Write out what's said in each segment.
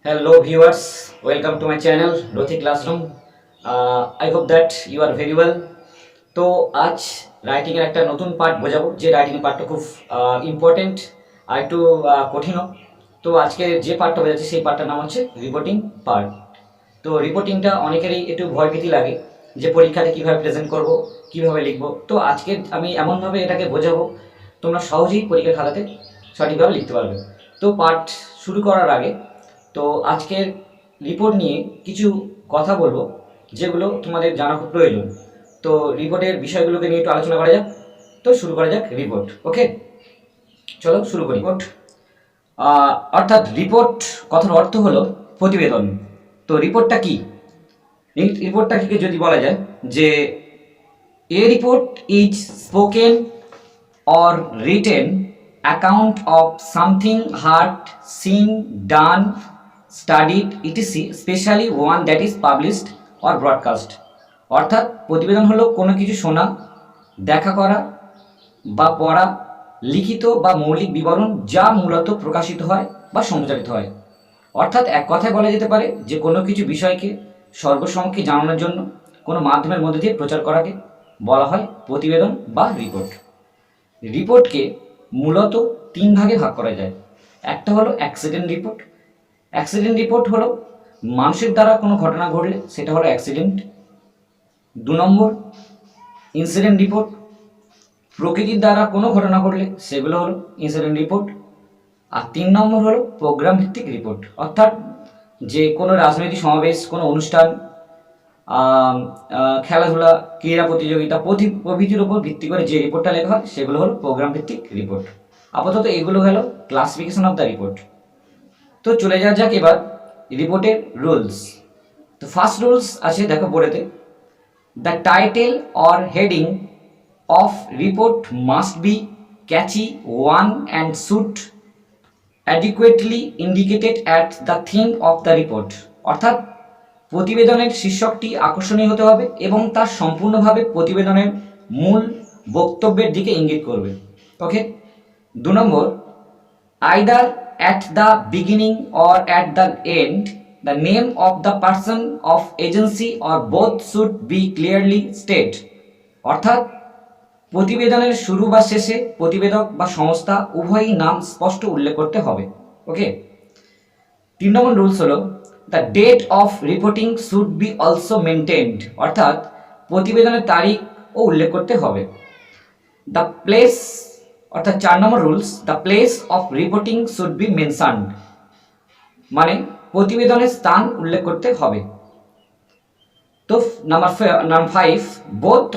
Hello viewers, welcome to my channel Rothi Classroom. I hope that you are very well. তো আজ writing এর একটা নতুন part বোঝাবো, যে রাইটিং পার্টটা খুব ইম্পর্টেন্ট আর একটু কঠিনও। তো আজকে যে পার্টটা বোঝাচ্ছি সেই পার্টটার নাম হচ্ছে রিপোর্টিং পার্ট। তো রিপোর্টিংটা অনেকেরই একটু ভয়ভীতি লাগে যে পরীক্ষাতে কীভাবে প্রেজেন্ট করব, কীভাবে লিখব। তো আজকে আমি এমনভাবে এটাকে বোঝাবো তোমরা সহজেই পরীক্ষার খাতাতে সঠিকভাবে লিখতে পারবে। তো পার্ট শুরু করার আগে তো আজকের রিপোর্ট নিয়ে কিছু কথা বলবো যেগুলো তোমাদের জানা খুব প্রয়োজন। তো রিপোর্টের বিষয়গুলোকে নিয়ে একটু আলোচনা করা যাক। তো শুরু করা যাক রিপোর্ট। ওকে, চলো শুরু করি। রিপোর্ট অর্থাৎ রিপোর্ট কথার অর্থ হলো প্রতিবেদন। তো রিপোর্টটা কি? রিপোর্টটাকে যদি বলা যায় যে এ report is spoken or written account of something heard, seen, done, studied, etc., especially one that is published or broadcast. অর্থাৎ প্রতিবেদন হলো কোনো কিছু শোনা, দেখা করা বা পড়া, লিখিত বা মৌলিক বিবরণ যা মূলত প্রকাশিত হয় বা সম্প্রচারিত হয়। অর্থাৎ এক কথায় বলা যেতে পারে যে কোনো কিছু বিষয়কে সর্বসমক্ষে জানানোর জন্য কোনো মাধ্যমের মধ্যে দিয়ে প্রচার করাকে বলা হয় প্রতিবেদন বা রিপোর্ট। রিপোর্টকে মূলত তিন ভাগে ভাগ করা যায়। একটা হলো অ্যাক্সিডেন্ট রিপোর্ট। অ্যাক্সিডেন্ট রিপোর্ট হলো মানুষের দ্বারা কোনো ঘটনা ঘটলে সেটা হলো অ্যাক্সিডেন্ট। 2 নম্বর ইনসিডেন্ট রিপোর্ট। প্রকৃতির দ্বারা কোনো ঘটনা ঘটলে সেগুলো হলো ইনসিডেন্ট রিপোর্ট। আর 3 নম্বর হলো প্রোগ্রাম ভিত্তিক রিপোর্ট, অর্থাৎ যে কোনো রাজনৈতিক সমাবেশ, কোনো অনুষ্ঠান, খেলাধুলা, ক্রীড়া প্রতিযোগিতা প্রভৃতির উপর ভিত্তি করে যে রিপোর্টটা লেখা হয় সেগুলো হলো প্রোগ্রাম ভিত্তিক রিপোর্ট। আপাতত এগুলো হলো ক্লাসিফিকেশন অফ দ্য রিপোর্ট। তো চলে যাওয়া যাক এবার রিপোর্টের রুলস। তো ফার্স্ট রুলস আছে, দেখো বোর্ডেতে, the title or heading of report must be catchy one and should adequately indicated at the theme of the report. অর্থাৎ প্রতিবেদনের শীর্ষকটি আকর্ষণীয় হতে হবে এবং তার সম্পূর্ণভাবে প্রতিবেদনের মূল বক্তব্যের দিকে ইঙ্গিত করবে। ওকে। 2 নম্বর, either at the beginning or at the end the name of the person of agency or both should be clearly state. অর্থাৎ প্রতিবেদনের শুরু বা শেষে প্রতিবেদক বা সংস্থা উভয়ই নাম স্পষ্ট উল্লেখ করতে হবে। ওকে। 3 নম্বর রুলস হলো the date of reporting should be also maintained. অর্থাৎ প্রতিবেদনের তারিখও উল্লেখ করতে হবে। দ্য প্লেস, অর্থাৎ 4 নম্বর rules, the place of reporting should be mentioned, মানে প্রতিবেদনের স্থান উল্লেখ করতে হবে। তো number 5, both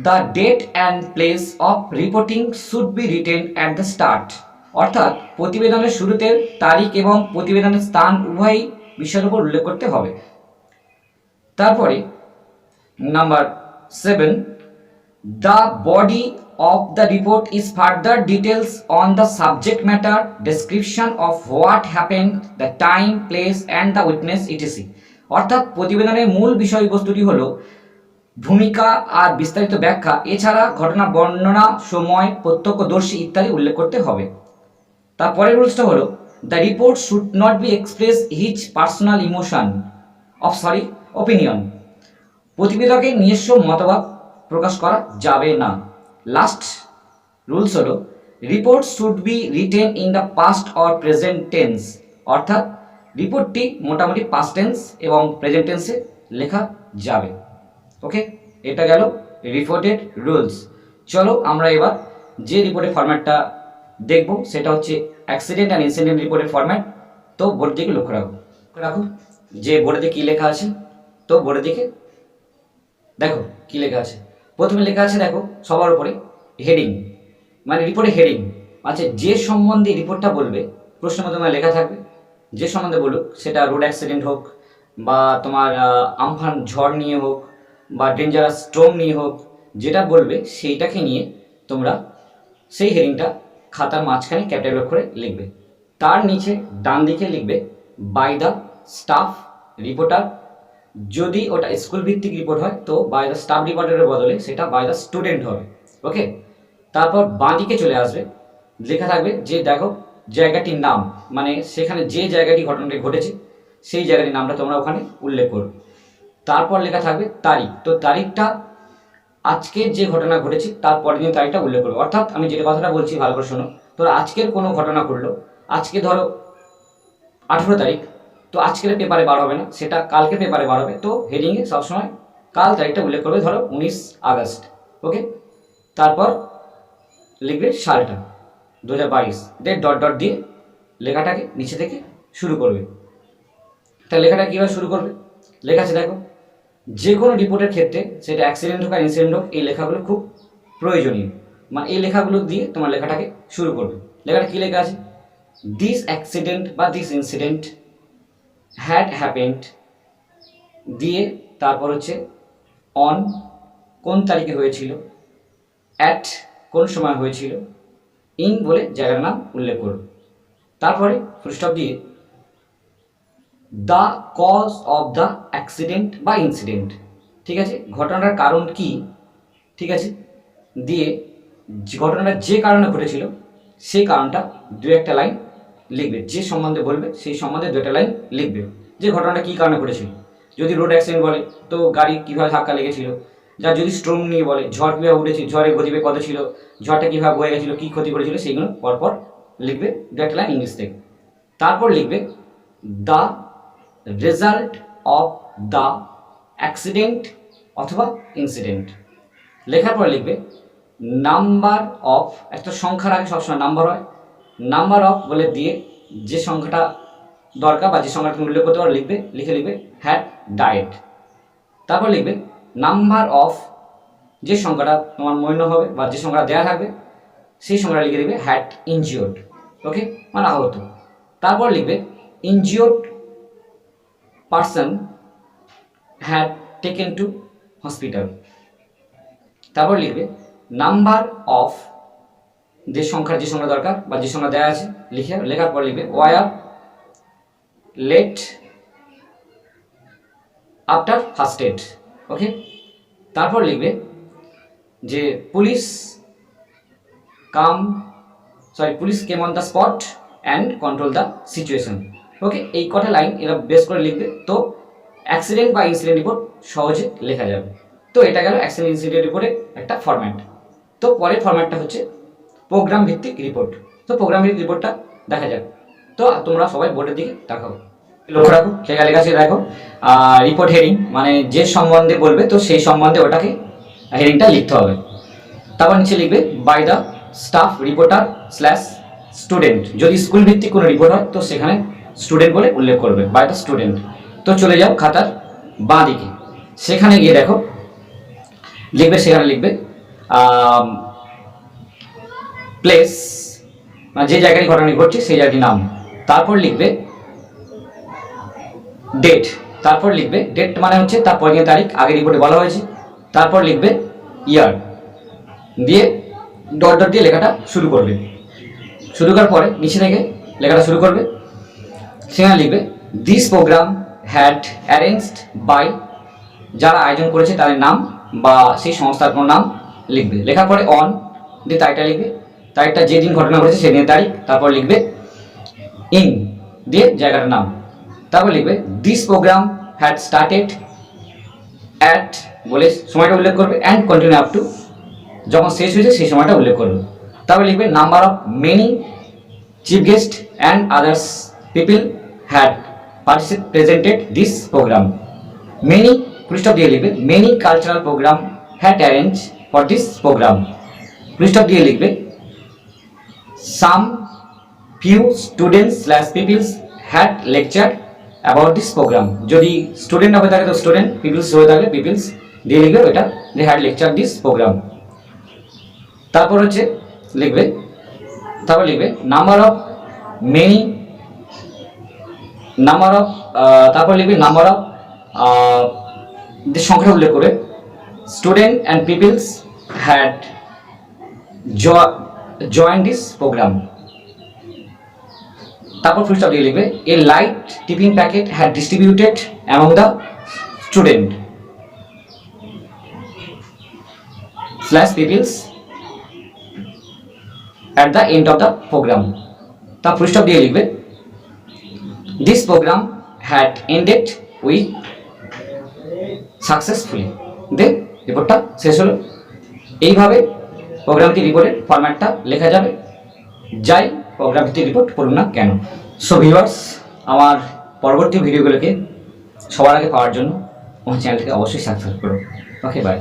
the date and place of reporting should be written at the start. অর্থাৎ প্রতিবেদনের শুরুতে তারিখ এবং প্রতিবেদনের স্থান উভয়ই বিষয়ের উপর উল্লেখ করতে হবে। তারপরে number 7, the body of the report is further details on the subject matter, description of what happened, the time, place and the witness, etc. অর্থাৎ প্রতিবেদনের মূল বিষয়বস্তুটি হলো ভূমিকা আর বিস্তারিত ব্যাখ্যা, এছাড়া ঘটনা বর্ণনা, সময়, প্রত্যক্ষদর্শী ইত্যাদি উল্লেখ করতে হবে। তারপরের রুলসটা হলো the report should not be express his personal emotion opinion. প্রতিবেদকের নিজস্ব মতবাদ প্রকাশ করা যাবে না। লাস্ট রুলস হলো report should be written in the past or present tense. অর্থাৎ রিপোর্টটি মোটামুটি পাস্ট টেন্স এবং প্রেজেন্ট টেন্সে লেখা যাবে। ওকে, এটা গেল রিপোর্টের রুলস। চলো আমরা এবার যে রিপোর্টের ফরম্যাটটা দেখব সেটা হচ্ছে অ্যাক্সিডেন্ট অ্যান্ড ইনসিডেন্ট রিপোর্টের ফরম্যাট। তো বোর্ডের দিকে লক্ষ্য রাখো যে বোর্ডে কী লেখা আছে। তো বোর্ডের দিকে দেখো কী লেখা আছে। প্রথমে লেখা আছে, দেখো সবার উপরে হেডিং, মানে রিপোর্টের হেডিং। আচ্ছা, যে সম্বন্ধে রিপোর্টটা বলবে প্রশ্ন তোমার লেখা থাকবে, যে সম্বন্ধে বলুক, সেটা রোড অ্যাক্সিডেন্ট হোক বা তোমার আমফান ঝড় নিয়ে হোক বা ডেঞ্জারাস স্ট্রোম নিয়ে হোক, যেটা বলবে সেইটাকে নিয়ে তোমরা সেই হেডিংটা খাতার মাঝখানে ক্যাপিটাল করে লিখবে। তার নিচে ডান দিকে লিখবে বাই দ্য স্টাফ রিপোর্টার। যদি ওটা স্কুল ভিত্তিক রিপোর্ট হয় তো বাই দ্য স্টাফ রিপোর্টারের বদলে সেটা বাই দ্য স্টুডেন্ট হবে। ওকে। তারপর বাঁ দিকে চলে আসবে, লেখা থাকবে যে দেখো জায়গাটির নাম, মানে সেখানে যে জায়গাটি ঘটনাটি ঘটেছে সেই জায়গাটির নামটা তোমরা ওখানে উল্লেখ করবে। তারপর লেখা থাকবে তারিখ, তো তারিখটা আজকের যে ঘটনা ঘটেছে তার পরের দিন তারিখটা উল্লেখ করবে। অর্থাৎ আমি যেটা কথাটা বলছি ভালো করে শোনো, তো আজকের কোনো ঘটনা ঘটলো, আজকে ধরো 18 তারিখ, তো আজকের পেপারে বার হবে না, সেটা কালকে পেপারে বার হবে, তো হেডিংয়ে সবসময় কাল তারিখটা উল্লেখ করবে, ধরো 19 আগস্ট। ওকে, তারপর লিখবে সালটা 2022, দিয়ে ডট ডট দিয়ে লেখাটাকে নিচে থেকে শুরু করবে। তা লেখাটা কীভাবে শুরু করবে, লেখা আছে দেখো, যে কোনো রিপোর্টের ক্ষেত্রে সেটা অ্যাক্সিডেন্ট হোক আর ইনসিডেন্ট হোক, এই লেখাগুলো খুব প্রয়োজনীয়, মানে এই লেখাগুলো দিয়ে তোমার লেখাটাকে শুরু করবে। লেখাটা কী লেখা আছে, দিস অ্যাক্সিডেন্ট বা দিস ইনসিডেন্ট হ্যাড হ্যাপেন্ড, দিয়ে তারপর হচ্ছে অন কোন তারিখে হয়েছিল, অ্যাট কোন সময় হয়েছিল, ইন বলে জায়গার নাম উল্লেখ করবে। তারপরে ফুল স্টপ দিয়ে the cause of the accident বা ইনসিডেন্ট, ঠিক আছে, ঘটনাটার কারণ কি, ঠিক আছে, দিয়ে ঘটনাটা যে কারণে ঘটেছিল সেই কারণটা দু একটা লাইন লিখবে, যে সম্বন্ধে বলবে সেই সম্বন্ধে দু একটা লাইন লিখবে, যে ঘটনাটা কী কারণে ঘটেছিল। যদি রোড অ্যাক্সিডেন্ট বলে তো গাড়ি কীভাবে ধাক্কা লেগেছিল, যা যদি স্ট্রোম নিয়ে বলে ঝড় কীভাবে উঠেছিল, ঝড়ের গতিবেগ কত ছিল, ঝড়টা কীভাবে বয়ে গেছিলো, কী ক্ষতি করেছিল, সেইগুলো পরপর লিখবে দু একটা লাইন ইংলিশ থেকে। তারপর লিখবে the result of the accident অথবা ইনসিডেন্ট। লেখার পরে লিখবে নাম্বার অফ, একটা সংখ্যার আগে সবসময় নাম্বার হয়, নাম্বার অফ বলে দিয়ে যে সংখ্যাটা দরকার বা যে সংখ্যাটা তুমি উল্লেখ করতে পারো লিখবে, লিখবে হ্যাড ডায়েট। তারপর লিখবে নাম্বার অফ, যে সংখ্যাটা তোমার মনে হবে বা যে সংখ্যাটা দেওয়া থাকবে সেই সংখ্যাটা লিখে দেবে হ্যাড ইনজিওর্ড, ওকে, মানে আহত। তারপর লিখবে injured person had taken to hospital. তারপর লিখবে নাম্বার অফ, যে সংখ্যার যে সংখ্যা দরকার বা যে সংখ্যা দেওয়া আছে লেখার পর লিখবে were late after first aid, okay. তারপর লিখবে যে police came on the spot and control the situation, okay. এই কটা লাইন এরা বেস করে লিখবে, তো অ্যাক্সিডেন্ট বা ইনসিডেন্ট রিপোর্ট সহজে লেখা যাবে। তো এটা গেল অ্যাক্সিডেন্ট ইনসিডেন্ট রিপোর্টের একটা ফরম্যাট। তো পরের ফরম্যাটটা হচ্ছে প্রোগ্রাম ভিত্তিক রিপোর্ট। তো প্রোগ্রাম ভিত্তিক রিপোর্টটা দেখা যাক। তো তোমরা সবাই বোর্ডের দিকে তাকাও, লক্ষ্য রাখো, লেখা লেখা আছে দেখো, রিপোর্ট হেডিং মানে যে সম্বন্ধে বলবে তো সেই সম্বন্ধে ওটাকে হেডিংটা লিখতে হবে। তারপর নিচে লিখবে by the staff reporter slash student, যদি স্কুল ভিত্তিক কোনো রিপোর্ট হয় তো সেখানে স্টুডেন্ট বলে উল্লেখ করবে, বাই দ্য স্টুডেন্ট। তো চলে যাও খাতার বাঁ দিকে, সেখানে গিয়ে দেখো লিখবে, সেখানে লিখবে প্লেস, মানে যে জায়গায় ঘটনা ঘটছে সেই জায়গাটির নাম। তারপর লিখবে ডেট, তারপর লিখবে ডেট মানে হচ্ছে তার পরের তারিখ, আগে রিপোর্টে বলা হয়েছে। তারপর লিখবে ইয়ার, দিয়ে ডট ডট দিয়ে লেখাটা শুরু করবে। শুরু করার পরে নিচে থেকে লেখাটা শুরু করবে, সেখানে লিখবে this programme had arranged by, যারা আয়োজন করেছে তাদের নাম বা সেই সংস্থার কোনো নাম লিখবে। লেখার পরে অন দিয়ে তারিখটা লিখবে, তারিখটা যেদিন ঘটনা ঘটেছে সেদিনের তারিখ। তারপর লিখবে ইন দিয়ে জায়গাটার নাম। তারপর লিখবে this programme had started at বলে সময়টা উল্লেখ করবে, অ্যান্ড কন্টিনিউ আপ টু, যখন শেষ হয়েছে সেই সময়টা উল্লেখ করবে। তারপর লিখবে number of many chief guest and others people had presented this programme. Many পৃষ্ঠা দিয়ে লিখবে many cultural programme had arrange for this programme. পৃষ্ঠা দিয়ে লিখবে some few students slash peoples had lecture about this programme, যদি student হয়ে থাকে তো স্টুডেন্ট, পিপলস হয়ে থাকলে পিপলস দিয়ে লিখবে ওইটা, they had lecture this program. তারপর হচ্ছে লিখবে, তারপর লিখবে number of many, number of, তারপর লিখবে নাম্বার অফ যে সংখ্যা উল্লেখ করে student and peoples had join this program. তারপর ফুল স্টপ দিয়ে লিখবে a light tiffin packet had distributed among the student slash peoples at the end of the program. তা ফুল স্টপ দিয়ে লিখবে this programme had ended with successfully. Then রিপোর্টটা শেষ হলো। এইভাবে প্রোগ্রাম ভিত্তিক রিপোর্টের ফরম্যাটটা লেখা যাবে, যাই প্রোগ্রাম ভিত্তিক রিপোর্ট পড়ুন না কেন। সো ভিউয়ার্স, আমার পরবর্তী ভিডিওগুলোকে সবার আগে পাওয়ার জন্য আমার চ্যানেলটিকে অবশ্যই সাবস্ক্রাইব করুন। ওকে, বাই।